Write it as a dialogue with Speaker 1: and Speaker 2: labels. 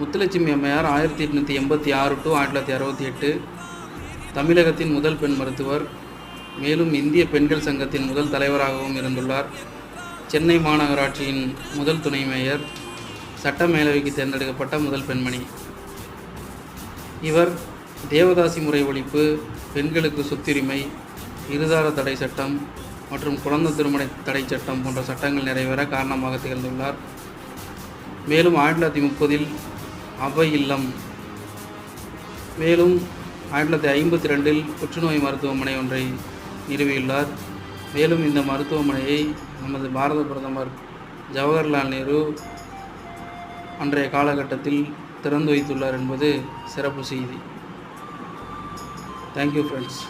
Speaker 1: முத்துலட்சுமி அம்மையார் 1886 to 1968 தமிழகத்தின் முதல் பெண் மருத்துவர். மேலும் இந்திய பெண்கள் சங்கத்தின் முதல் தலைவராகவும் இருந்துள்ளார். சென்னை மாநகராட்சியின் முதல் துணை மேயர். சட்ட மேலவைக்கு தேர்ந்தெடுக்கப்பட்ட முதல் பெண்மணி. இவர் தேவதாசி முறை ஒழிப்பு, பெண்களுக்கு சொத்துரிமை, இருதார தடை சட்டம் மற்றும் குழந்தை திருமண தடை சட்டம் போன்ற சட்டங்கள் நிறைவேற காரணமாக திகழ்ந்துள்ளார். மேலும் 1930 அவை இல்லம், மேலும் 1952 புற்றுநோய் மருத்துவமனை ஒன்றை நிறுவியுள்ளார். மேலும் இந்த மருத்துவமனையை நமது பாரத பிரதமர் ஜவஹர்லால் நேரு அன்றைய காலகட்டத்தில் திறந்து வைத்துள்ளார் என்பது சிறப்பு செய்தி. Thank you friends.